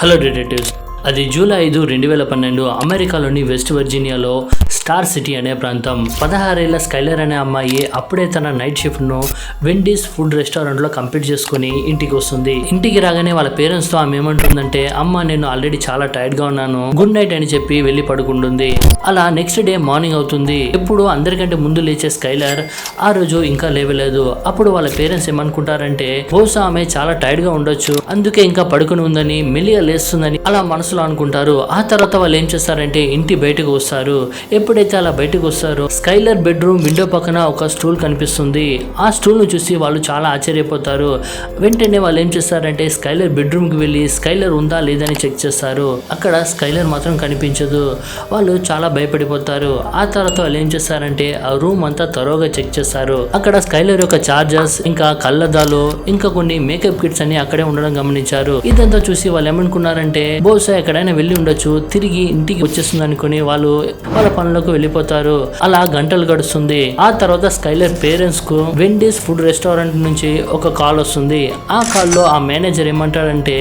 Hello detectives. అది July 5, 2012 అమెరికాలోని west వర్జీనియాలో స్టార్ సిటీ అనే ప్రాంతం. 16 ఏళ్ల స్కైలర్ అనే అమ్మాయి అప్పుడే తన నైట్ షిఫ్ట్ను వెండీస్ ఫుడ్ రెస్టారెంట్లో కంప్లీట్ చేసుకుని ఇంటికి వస్తుంది. ఇంటికి రాగానే వాళ్ళ పేరెంట్స్తో ఆమె ఏమంటుందంటే, అమ్మ నేను ఆల్రెడీ చాలా టైర్డ్గా ఉన్నాను, గుడ్ నైట్ అని చెప్పి వెళ్ళి పడుకుంటుంది. అలా నెక్స్ట్ డే మార్నింగ్ అవుతుంది. ఎప్పుడు అందరికంటే ముందు లేచే స్కైలర్ ఆ రోజు ఇంకా లేవలేదు. అప్పుడు వాళ్ళ పేరెంట్స్ ఏమనుకుంటారంటే, బహుశా ఆమె చాలా టైర్డ్గా ఉండొచ్చు, అందుకే ఇంకా పడుకుని ఉందని, మెల్లిగా లేస్తుందని అలా మనసులో అనుకుంటారు. ఆ తర్వాత వాళ్ళు ఏం చేస్తారంటే ఇంటి బయటకు వస్తారు. ఎప్పుడైతే అలా బయటకు వస్తారో స్కైలర్ బెడ్రూమ్ విండో పక్కన ఒక స్టూల్ కనిపిస్తుంది. ఆ స్టూల్ ను చూసి వాళ్ళు చాలా ఆశ్చర్యపోతారు. వెంటనే వాళ్ళు ఏం చేస్తారంటే స్కైలర్ బెడ్రూమ్ కి వెళ్ళి స్కైలర్ ఉందా లేదని చెక్ చేస్తారు. అక్కడ స్కైలర్ మాత్రం కనిపించదు. వాళ్ళు చాలా భయపడిపోతారు. ఆ తర్వాత వాళ్ళు ఏం చేస్తారంటే ఆ రూమ్ అంతా తరోగా చెక్ చేస్తారు. అక్కడ స్కైలర్ యొక్క చార్జర్స్, ఇంకా కళ్ళద్దాలు, ఇంకా కొన్ని మేకప్ కిట్స్ అన్ని అక్కడే ఉండడం గమనించారు. ఇదంతా చూసి వాళ్ళు ఏమనుకున్నారంటే బహుశా ఎక్కడైనా వెళ్ళి ఉండొచ్చు, తిరిగి ఇంటికి వచ్చేస్తుంది అనుకుని వాళ్ళు వాళ్ళ పనులకు వెళ్ళిపోతారు. అలా గంటలు గడుస్తుంది. ఆ తర్వాత స్కైలర్ పేరెంట్స్ కు వెండీస్ ఫుడ్ రెస్టారెంట్ నుంచి ఒక కాల్ వస్తుంది. ఆ కాల్లో ఆ మేనేజర్ ఏమంటాడంటే,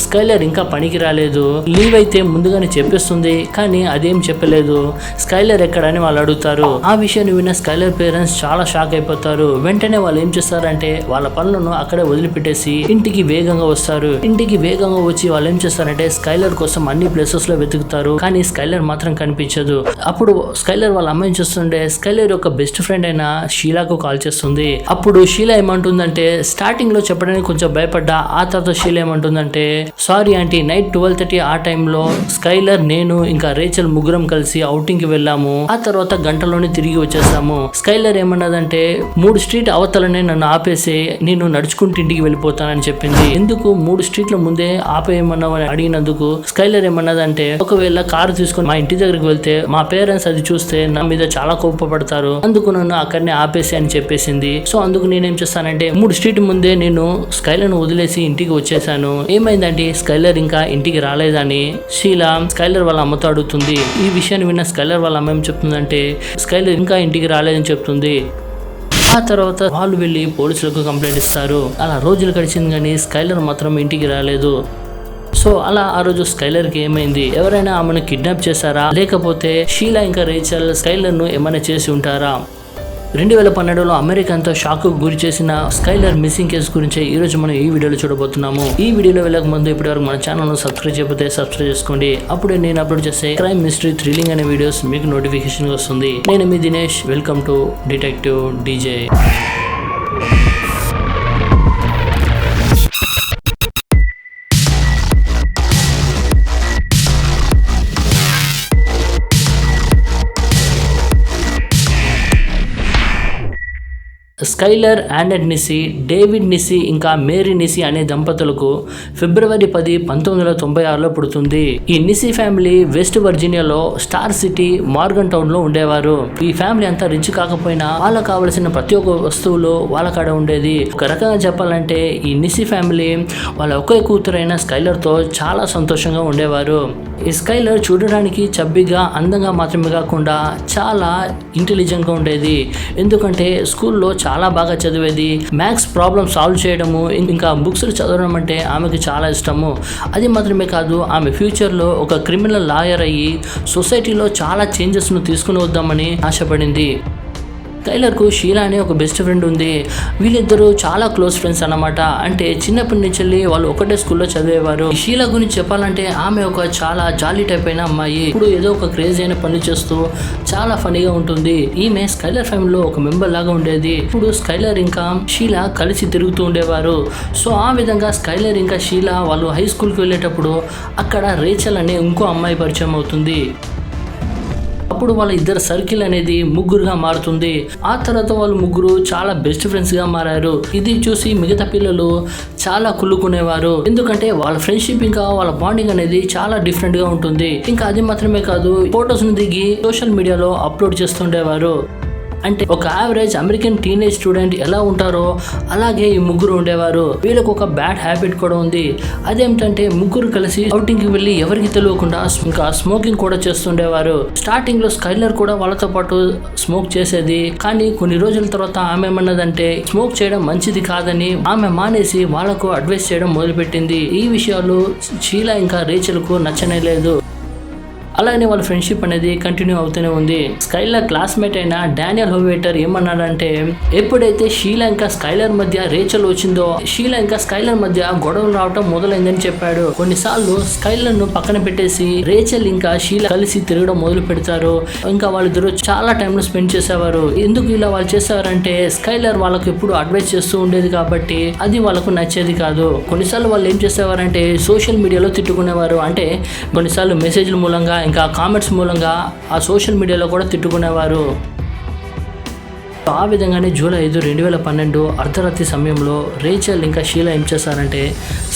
స్కైలర్ ఇంకా పనికి రాలేదు, లీవ్ అయితే ముందుగానే చెప్పేస్తుంది, కానీ అదేం చెప్పలేదు, స్కైలర్ ఎక్కడని వాళ్ళు అడుగుతారు. ఆ విషయాన్ని విన్న స్కైలర్ పేరెంట్స్ చాలా షాక్ అయిపోతారు. వెంటనే వాళ్ళు ఏం చేస్తారంటే వాళ్ళ పనులను అక్కడే వదిలిపెట్టేసి ఇంటికి వేగంగా వస్తారు. ఇంటికి వేగంగా వచ్చి వాళ్ళు ఏం చేస్తారంటే స్కైలర్ కోసం అన్ని ప్లేసెస్ లో వెతుకుతారు, కానీ స్కైలర్ మాత్రం కనిపించదు. అప్పుడు స్కైలర్ వాళ్ళ అమ్మాయిని చూస్తుంటే స్కైలర్ యొక్క బెస్ట్ ఫ్రెండ్ అయిన షీలాకు కాల్ చేస్తుంది. అప్పుడు షీలా ఏమంటుందంటే, స్టార్టింగ్ లో చెప్పడానికి కొంచెం భయపడ్డా, ఆ తర్వాత షీలా ఏమంటుందంటే, సారీ ఆంటీ, నైట్ 12:30 ఆ టైంలో స్కైలర్, నేను ఇంకా రేచల్ ముగ్గురం కలిసి అవుటింగ్ కి వెళ్ళాము. ఆ తర్వాత గంటలోనే తిరిగి వచ్చేసాము. స్కైలర్ ఏమన్నదంటే 3 స్ట్రీట్ అవతలనే నన్ను ఆపేసి నేను నడుచుకుంటూ ఇంటికి వెళ్ళిపోతానని చెప్పింది. ఎందుకు 3 స్ట్రీట్ల ముందే ఆపేయమన్నావు అని అడిగినందుకు స్కైలర్ ఏమన్నదంటే, ఒకవేళ కారు తీసుకొని మా ఇంటి దగ్గరికి వెళ్తే మా పేరెంట్స్ అది చూస్తే నా మీద చాలా కోపపడతారు, అందుకు నన్ను అక్కడనే ఆపేసి అని చెప్పేసింది. సో అందుకు నేనేం చేస్తానంటే 3 స్ట్రీట్ ముందే నేను స్కైలర్ ను వదిలేసి ఇంటికి వచ్చేసాను. ఏమైందంటే స్కైలర్ ఇంకా ఇంటికి రాలేదని షీలా స్కైలర్ వాళ్ళ అమ్మతో అడుగుతుంది. ఈ విషయాన్ని విన్న స్కైలర్ వాళ్ళ అమ్మ ఏం చెప్తుందంటే, స్కైలర్ ఇంకా ఇంటికి రాలేదని చెప్తుంది. ఆ తర్వాత వాళ్ళు వెళ్ళి పోలీసులకు కంప్లైంట్ ఇస్తారు. అలా రోజులు గడిచింది కానీ స్కైలర్ మాత్రం ఇంటికి రాలేదు. సో అలా ఆ రోజు స్కైలర్ కి ఏమైంది, ఎవరైనా ఆమెను కిడ్నాప్ చేశారా, లేకపోతే షీలా ఇంకా రేచల్ స్కైలర్ ను ఏమైనా చేసి ఉంటారా? 2012లో అమెరికా అంతా షాక్ గురి చేసిన స్కైలర్ మిస్సింగ్ కేసు గురించి ఈ రోజు మనం ఈ వీడియోలో చూడబోతున్నాము. ఈ వీడియోలో వెళ్ళక ముందు ఇప్పటివరకు మన ఛానల్ ను సబ్స్క్రైబ్ చేయకపోతే సబ్స్క్రైబ్ చేసుకోండి. అప్పుడే నేను అప్లోడ్ చేసే క్రైమ్, మిస్టరీ, థ్రిల్లింగ్ అనే వీడియోస్ మీకు నోటిఫికేషన్ వస్తుంది. నేను మీ Dinesh, welcome to detective DJ. Skylar Annette Neese, David Neese ఇంకా మేరీ నిస్సీ అనే దంపతులకు ఫిబ్రవరి 10, 1996లో పుడుతుంది. ఈ నిస్సీ ఫ్యామిలీ వెస్ట్ వర్జీనియాలో స్టార్ సిటీ మార్గన్ టౌన్ లో ఉండేవారు. ఈ ఫ్యామిలీ అంతా రిచ్ కాకపోయినా వాళ్ళకు కావలసిన ప్రతి ఒక్క వస్తువులు వాళ్ళ కాడ ఉండేది. ఒక రకంగా చెప్పాలంటే ఈ నిస్సీ ఫ్యామిలీ వాళ్ళ ఒకే కూతురైన స్కైలర్ తో చాలా సంతోషంగా ఉండేవారు. ఈ స్కైలర్ చూడడానికి చబ్బిగా, అందంగా మాత్రమే కాకుండా చాలా ఇంటెలిజెంట్ గా ఉండేది. ఎందుకంటే స్కూల్లో చాలా బాగా చదివేది. మ్యాథ్స్ ప్రాబ్లమ్ సాల్వ్ చేయడము, ఇంకా బుక్స్ చదవడం అంటే ఆమెకు చాలా ఇష్టము. అది మాత్రమే కాదు, ఆమె ఫ్యూచర్లో ఒక క్రిమినల్ లాయర్ అయ్యి సొసైటీలో చాలా చేంజెస్ను తీసుకుని వద్దామని ఆశపడింది. స్కైలర్ కు షీలా అనే ఒక బెస్ట్ ఫ్రెండ్ ఉంది. వీళ్ళిద్దరూ చాలా క్లోజ్ ఫ్రెండ్స్ అన్నమాట. అంటే చిన్నప్పటి నుంచి వాళ్ళు ఒకటే స్కూల్లో చదివేవారు. షీలా గురించి చెప్పాలంటే ఆమె ఒక చాలా జాలీ టైప్ అయిన అమ్మాయి. ఇప్పుడు ఏదో ఒక క్రేజీ అయిన పని చేస్తూ చాలా ఫనీగా ఉంటుంది. ఈమె స్కైలర్ ఫ్యామిలీలో ఒక మెంబర్ లాగా ఉండేది. ఇప్పుడు స్కైలర్ ఇంకా షీలా కలిసి తిరుగుతూ ఉండేవారు. సో ఆ విధంగా స్కైలర్ ఇంకా షీలా వాళ్ళు హై స్కూల్కి వెళ్ళేటప్పుడు అక్కడ రేచల్ అనే ఇంకో అమ్మాయి పరిచయం అవుతుంది. అప్పుడు వాళ్ళ ఇద్దరు సర్కిల్ అనేది ముగ్గురుగా మారుతుంది. ఆ తర్వాత వాళ్ళు ముగ్గురు చాలా బెస్ట్ ఫ్రెండ్స్ గా మారారు. ఇది చూసి మిగతా పిల్లలు చాలా కుళ్ళుకునేవారు. ఎందుకంటే వాళ్ళ ఫ్రెండ్షిప్ ఇంకా వాళ్ళ బాండింగ్ అనేది చాలా డిఫరెంట్ గా ఉంటుంది. ఇంకా అది మాత్రమే కాదు, ఫొటోస్ ను దిగి సోషల్ మీడియాలో అప్లోడ్ చేస్తుండేవారు. అంటే ఒక యావరేజ్ అమెరికన్ టీనేజ్ స్టూడెంట్ ఎలా ఉంటారో అలాగే ఈ ముగ్గురు ఉండేవారు. వీళ్ళకు ఒక బ్యాడ్ హ్యాబిట్ కూడా ఉంది. అదేమిటంటే ముగ్గురు కలిసి అవుటింగ్ కి వెళ్ళి ఎవరికి తెలియకుండా ఇంకా స్మోకింగ్ కూడా చేస్తుండేవారు. స్టార్టింగ్ లో స్కైలర్ కూడా వాళ్ళతో పాటు స్మోక్ చేసేది. కానీ కొన్ని రోజుల తర్వాత ఆమె ఏమన్నదంటే స్మోక్ చేయడం మంచిది కాదని ఆమె మానేసి వాళ్ళకు అడ్వైస్ చేయడం మొదలుపెట్టింది. ఈ విషయాలు షీలా ఇంకా రేచల్ కు నచ్చనే లేదు. అలానే వాళ్ళ ఫ్రెండ్షిప్ అనేది కంటిన్యూ అవుతూనే ఉంది. స్కైలర్ క్లాస్మేట్ అయిన డానియల్ హోవేటర్ ఏమన్నాడంటే ఎప్పుడైతే షీలా ఇంకా స్కైలర్ మధ్య రేచల్ వచ్చిందో షీలా ఇంకా స్కైలర్ మధ్య గొడవలు రావటం మొదలైందని చెప్పాడు. కొన్నిసార్లు స్కైలర్ ను పక్కన పెట్టేసి రేచల్ ఇంకా షీలా కలిసి తిరగడం మొదలు పెడతారు. ఇంకా వాళ్ళిద్దరు చాలా టైం స్పెండ్ చేసేవారు. ఎందుకు ఇలా వాళ్ళు చేసేవారంటే స్కైలర్ వాళ్ళకు ఎప్పుడు అడ్వైస్ చేస్తూ ఉండేది కాబట్టి అది వాళ్ళకు నచ్చేది కాదు. కొన్నిసార్లు వాళ్ళు ఏం చేసేవారంటే సోషల్ మీడియాలో తిట్టుకునేవారు. అంటే కొన్నిసార్లు మెసేజ్ల మూలంగా ఇంకా కామెంట్స్ మూలంగా ఆ సోషల్ మీడియాలో కూడా తిట్టుకునేవారు. ఆ విధంగానే జూలై 5, 2012 అర్ధరాత్రి సమయంలో రేచల్ ఇంకా షీలా ఏం చేస్తారంటే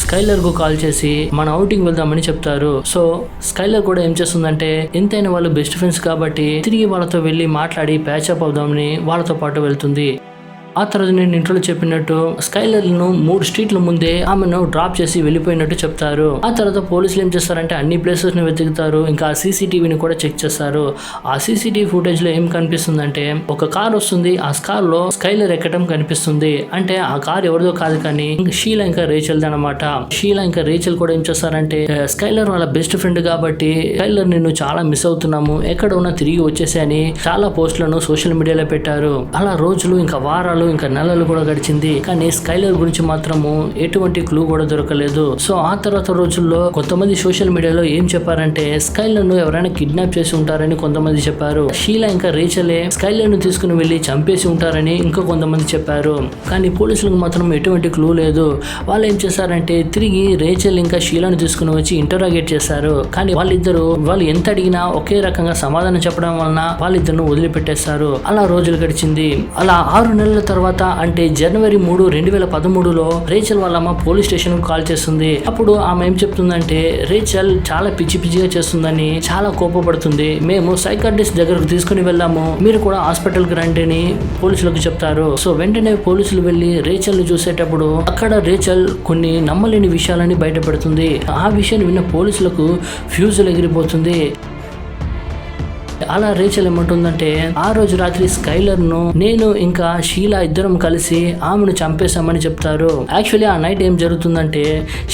స్కైలర్ కు కాల్ చేసి మన అవుటింగ్ వెళ్దామని చెప్తారు. సో స్కైలర్ కూడా ఏం చేస్తుందంటే ఎంతైనా వాళ్ళు బెస్ట్ ఫ్రెండ్స్ కాబట్టి తిరిగి వాళ్ళతో వెళ్ళి మాట్లాడి ప్యాచప్ అవుదామని వాళ్ళతో పాటు వెళ్తుంది. ఆ తర్వాత నేను ఇంట్లో చెప్పినట్టు స్కైలర్ ను 3 స్ట్రీట్ల ముందే ఆమెను డ్రాప్ చేసి వెళ్ళిపోయినట్టు చెప్తారు. ఆ తర్వాత పోలీసులు ఏం చేస్తారంటే అన్ని ప్లేసెస్ ని వెతుకుతారు. ఇంకా సీసీటీవీని కూడా చెక్ చేస్తారు. ఆ సీసీటీవీ ఫుటేజ్ లో ఏం కనిపిస్తుందంటే ఒక కార్ వస్తుంది. ఆ కార్ లో స్కైలర్ ఎక్కడం కనిపిస్తుంది. అంటే ఆ కార్ ఎవరిదో కాదు కానీ షీలా ఇంకా రేచల్ అనమాట. షీలా ఇంకా రేచల్ కూడా ఏం చేస్తారంటే స్కైలర్ వాళ్ళ బెస్ట్ ఫ్రెండ్ కాబట్టి స్కైలర్ నిన్ను చాలా మిస్ అవుతున్నాము, ఎక్కడ ఉన్నా తిరిగి వచ్చేసి అని చాలా పోస్టులను సోషల్ మీడియాలో పెట్టారు. అలా రోజులు ఇంకా వారాలు ఇంకా నెలలు కూడా గడిచింది. కానీ స్కైలర్ గురించి మాత్రము ఎటువంటి క్లూ కూడా దొరకలేదు. సో ఆ తర్వాత రోజుల్లో కొంతమంది సోషల్ మీడియాలో ఏం చెప్పారంటే స్కైలర్ ను ఎవరైనా కిడ్నాప్ చేసి ఉంటారని కొంతమంది చెప్పారు. షీలా ఇంకా రేచలే స్కైలర్ ను తీసుకుని వెళ్లి చంపేసి ఉంటారని ఇంకా కొంతమంది చెప్పారు. కానీ పోలీసులకు మాత్రం ఎటువంటి క్లూ లేదు. వాళ్ళు ఏం చేశారంటే తిరిగి రేచల్ ఇంకా షీలాను తీసుకుని వచ్చి ఇంటరాగేట్ చేశారు. కానీ వాళ్ళు ఎంత అడిగినా ఒకే రకంగా సమాధానం చెప్పడం వలన వాళ్ళిద్దరిని వదిలిపెట్టేశారు. అలా రోజులు గడిచింది. అలా 6 నెలల తర్వాత అంటే జనవరి 3, 2013లో రేచల్ వాళ్ళ అమ్మ పోలీస్ స్టేషన్ కు కాల్ చేస్తుంది. అప్పుడు ఆమె ఏం చెప్తుందంటే రేచల్ చాలా పిచ్చిగా చేస్తుందని చాలా కోపపడుతుంది. మేము సైకాట్రిస్ట్ దగ్గరకు తీసుకుని వెళ్ళాము, మీరు కూడా హాస్పిటల్ కి రండి అని పోలీసులకు చెప్తారు. సో వెంటనే పోలీసులు వెళ్లి రేచల్ ని చూసేటప్పుడు అక్కడ రేచల్ కొన్ని నమ్మలేని విషయాలని బయటపెడుతుంది. ఆ విషయాన్ని విన్న పోలీసులకు ఫ్యూజులు ఎగిరిపోతుంది. అలా రేచల్ ఏమంటుందంటే ఆ రోజు రాత్రి స్కైలర్ ను నేను ఇంకా షీలా ఇద్దరం కలిసి ఆమెను చంపేశామని చెప్తారు. యాక్చువల్లీ ఆ నైట్ ఏం జరుగుతుందంటే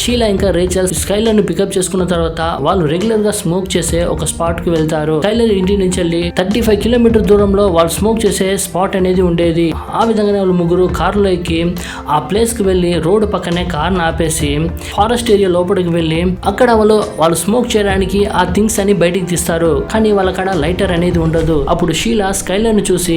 షీలా ఇంకా రేచల్ స్కైలర్ ను పికప్ చేసుకున్న తర్వాత వాళ్ళు రెగ్యులర్ గా స్మోక్ చేసే ఒక స్పాట్ కి వెళ్తారు. స్కైలర్ ఇంటి నుంచి వెళ్ళి 35 కిలోమీటర్ దూరంలో వాళ్ళు స్మోక్ చేసే స్పాట్ అనేది ఉండేది. ఆ విధంగానే వాళ్ళు ముగ్గురు కారులో ఎక్కి ఆ ప్లేస్ కి వెళ్లి రోడ్డు పక్కనే కార్ ఆపేసి ఫారెస్ట్ ఏరియా లోపలికి వెళ్ళి అక్కడ వాళ్ళు స్మోక్ చేయడానికి ఆ థింగ్స్ అని బయటికి తీస్తారు. కానీ వాళ్ళక్కడ లైటర్ అనేది ఉండదు. అప్పుడు షీలా స్కైలర్ ను చూసి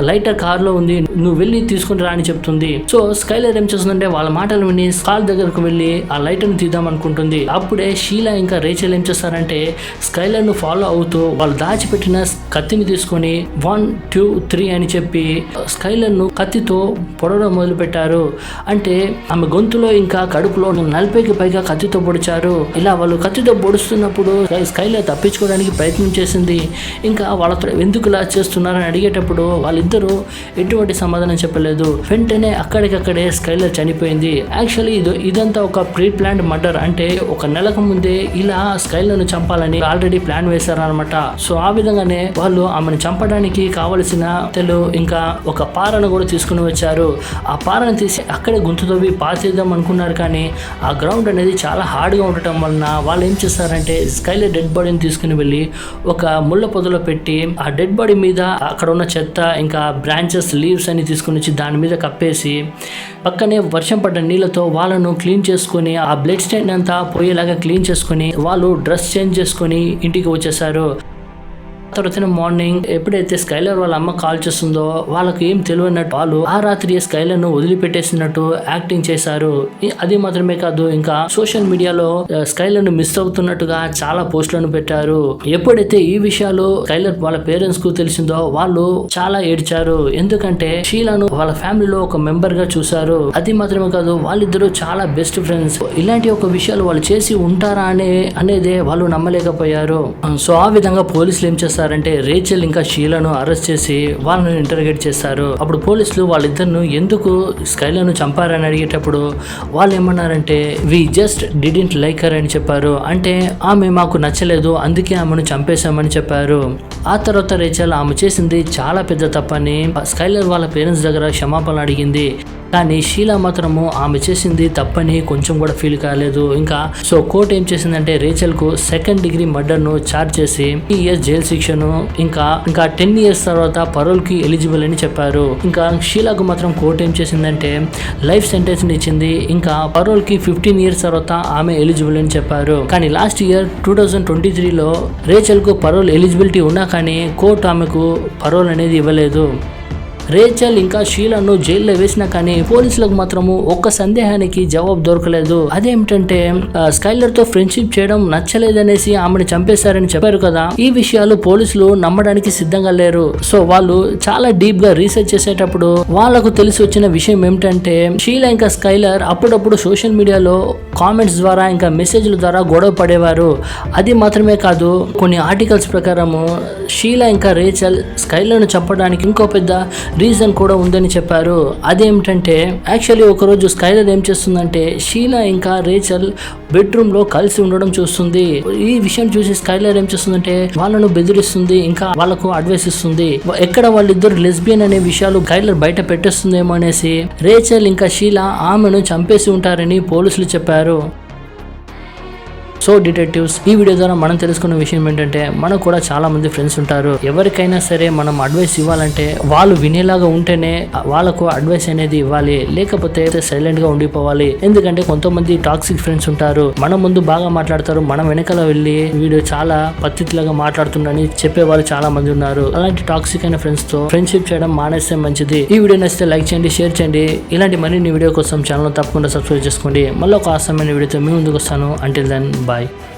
లైటర్ కార్ లో ఉంది, నువ్వు వెళ్ళి తీసుకుని రా అని చెప్తుంది. సో స్కైలర్ ఏం చేస్తుందంటే వాళ్ళ మాటలు విని కార్ దగ్గరకు వెళ్ళి ఆ లైటర్ ను తీద్దాం అనుకుంటుంది. అప్పుడే షీలా ఇంకా రేచల్ ఏం చేస్తారంటే స్కైలర్ ను ఫాలో అవుతూ వాళ్ళు దాచిపెట్టిన కత్తిని తీసుకొని 1, 2, 3 అని చెప్పి స్కైలర్ ను కత్తితో పొడవడం మొదలు పెట్టారు. అంటే ఆమె గొంతులో ఇంకా కడుపులో 40కి పైగా కత్తితో పొడిచారు. ఇలా వాళ్ళు కత్తితో పొడుస్తున్నప్పుడు స్కైలర్ తప్పించుకోవడానికి ప్రయత్నం చేసింది. ఇంకా వాళ్ళతో ఎందుకు ఇలా చేస్తున్నారని అడిగేటప్పుడు వాళ్ళిద్దరూ ఎటువంటి సమాధానం చెప్పలేదు. వెంటనే అక్కడికక్కడే స్కైలర్ చనిపోయింది. యాక్చువల్లీ ఇదంతా ఒక ప్రీ ప్లాన్డ్ మర్డర్. అంటే ఒక నెలకు ముందే ఇలా స్కైలర్ ను చంపాలని ఆల్రెడీ ప్లాన్ వేశారనమాట. సో ఆ విధంగానే వాళ్ళు ఆమెను చంపడానికి కావలసిన ఇంకా ఒక పారను కూడా తీసుకుని వచ్చారు. ఆ పారను తీసి అక్కడే గుంతుతోవి పాతేద్దాం అనుకున్నారు. కానీ ఆ గ్రౌండ్ అనేది చాలా హార్డ్ గా ఉండటం వలన వాళ్ళు ఏం చేస్తారంటే స్కైలర్ డెడ్ బాడీని తీసుకుని వెళ్ళి ఒక ముళ్ళ పొదలో పెట్టి ఆ డెడ్ బాడీ మీద అక్కడ ఉన్న చెత్త ఇంకా బ్రాంచెస్ లీవ్స్ అని తీసుకుని వచ్చి దాని మీద కప్పేసి పక్కనే వర్షం పడ్డ నీళ్ళతో వాళ్ళను క్లీన్ చేసుకుని ఆ బ్లడ్ స్టెయిన్ అంతా పోయేలాగా క్లీన్ చేసుకుని వాళ్ళు డ్రెస్ చేంజ్ చేసుకుని ఇంటికి వచ్చేసారు. తర్వాత మార్నింగ్ ఎప్పుడైతే స్కైలర్ వాళ్ళ అమ్మ కాల్ చేస్తుందో వాళ్ళకి ఏం తెలియనట్టు వాళ్ళు ఆ రాత్రి స్కైలర్ ను వదిలిపెట్టేసినట్టు యాక్టింగ్ చేశారు. అది మాత్రమే కాదు, ఇంకా సోషల్ మీడియాలో స్కైలర్ ను మిస్ అవుతున్నట్టుగా చాలా పోస్టులను పెట్టారు. ఎప్పుడైతే ఈ విషయాలు స్కైలర్ వాళ్ళ పేరెంట్స్ కు తెలిసిందో వాళ్ళు చాలా ఏడ్చారు. ఎందుకంటే షీలాను వాళ్ళ ఫ్యామిలీలో ఒక మెంబర్ గా చూశారు. అది మాత్రమే కాదు, వాళ్ళిద్దరూ చాలా బెస్ట్ ఫ్రెండ్స్. ఇలాంటి ఒక విషయాలు వాళ్ళు చేసి ఉంటారా అనేదే వాళ్ళు నమ్మలేకపోయారు. సో ఆ విధంగా పోలీసులు ఏం చేస్తారు చేస్తారంటే రేచల్ ఇంకా షీలాను అరెస్ట్ చేసి వాళ్ళని ఇంటర్గేట్ చేస్తారు. అప్పుడు పోలీసులు వాళ్ళిద్దరిను ఎందుకు స్కైలను చంపారని అడిగేటప్పుడు వాళ్ళు ఏమన్నారంటే we just didn't like her అని చెప్పారు. అంటే ఆమె మాకు నచ్చలేదు, అందుకే ఆమెను చంపేశామని చెప్పారు. ఆ తర్వాత రేచల్ ఆమె చేసింది చాలా పెద్ద తప్పని స్కైలర్ వాళ్ళ పేరెంట్స్ దగ్గర క్షమాపణ అడిగింది. కానీ షీలా మాత్రము ఆమె చేసింది తప్పని కొంచెం కూడా ఫీల్ కాలేదు. ఇంకా సో కోర్టు ఏం చేసిందంటే రేచల్ కు 2nd డిగ్రీ మర్డర్ ను చార్జ్ చేసి 3 ఇయర్స్ జైలు శిక్షను ఇంకా 10 ఇయర్స్ తర్వాత పరోల్ కి ఎలిజిబుల్ అని చెప్పారు. ఇంకా షీలాకు మాత్రం కోర్టు ఏం చేసిందంటే లైఫ్ సెంటెన్స్ ని ఇచ్చింది. ఇంకా పరోల్ కి 15 ఇయర్స్ తర్వాత ఆమె ఎలిజిబుల్ అని చెప్పారు. కానీ లాస్ట్ ఇయర్ 2023లో రేచల్ కు పరోల్ ఎలిజిబిలిటీ ఉన్నా కానీ కోర్టు ఆమెకు పరోల్ అనేది ఇవ్వలేదు. రేచల్ ఇంకా షీలాను జైల్లో వేసినా కానీ పోలీసులకు మాత్రము ఒక్క సందేహానికి జవాబు దొరకలేదు. అదేమిటంటే స్కైలర్ తో ఫ్రెండ్షిప్ చేయడం నచ్చలేదనేసి ఆమెను చంపేశారని చెప్పారు కదా. ఈ విషయాలు పోలీసులు నమ్మడానికి సిద్ధంగా లేరు. సో వాళ్ళు చాలా డీప్ గా రీసెర్చ్ చేసేటప్పుడు వాళ్ళకు తెలిసి వచ్చిన విషయం ఏమిటంటే షీలా ఇంకా స్కైలర్ అప్పుడప్పుడు సోషల్ మీడియాలో కామెంట్స్ ద్వారా ఇంకా మెసేజ్ల ద్వారా గొడవ పడేవారు. అది మాత్రమే కాదు, కొన్ని ఆర్టికల్స్ ప్రకారము షీలా ఇంకా రేచల్ స్కైలర్ను చంపడానికి ఇంకో పెద్ద రీజన్ కూడా ఉందని చెప్పారు. అదేమిటంటే యాక్చువల్లీ ఒకరోజు స్కైలర్ ఏం చేస్తుందంటే షీలా ఇంకా రేచల్ బెడ్రూమ్ లో కలిసి ఉండడం చూస్తుంది. ఈ విషయం చూసి స్కైలర్ ఏం చేస్తుందంటే వాళ్ళను బెదిరిస్తుంది, ఇంకా వాళ్ళకు అడ్వైస్ ఇస్తుంది. ఎక్కడ వాళ్ళిద్దరు లెస్బియన్ అనే విషయాలు స్కైలర్ బయట పెట్టేస్తుందేమో అనేసి రేచల్ ఇంకా షీలా ఆమెను చంపేసి ఉంటారని పోలీసులు చెప్పారు. సో డిటెక్టివ్స్, ఈ వీడియో ద్వారా మనం తెలుసుకున్న విషయం ఏంటంటే మనకు కూడా చాలా మంది ఫ్రెండ్స్ ఉంటారు. ఎవరికైనా సరే మనం అడ్వైస్ ఇవ్వాలంటే వాళ్ళు వినేలాగా ఉంటేనే వాళ్ళకు అడ్వైస్ అనేది ఇవ్వాలి, లేకపోతే సైలెంట్ గా ఉండిపోవాలి. ఎందుకంటే కొంతమంది టాక్సిక్ ఫ్రెండ్స్ ఉంటారు, మన ముందు బాగా మాట్లాడతారు, మనం వెనకాల వెళ్ళి వీడియో చాలా పద్ధతిలాగా మాట్లాడుతుండని చెప్పే వాళ్ళు చాలా మంది ఉన్నారు. అలాంటి టాక్సిక్ అయిన ఫ్రెండ్స్ తో ఫ్రెండ్షిప్ చేయడం మానేస్తే మంచిది. ఈ వీడియో నచ్చితే లైక్ చేయండి, షేర్ చేయండి. ఇలాంటి మరిన్ని వీడియో కోసం ఛానల్ తప్పకుండా సబ్స్క్రైబ్ చేసుకోండి. మళ్ళీ ఒక ఆసమైన వీడియోతో మీ ముందుకు వస్తాను. Until then, bye.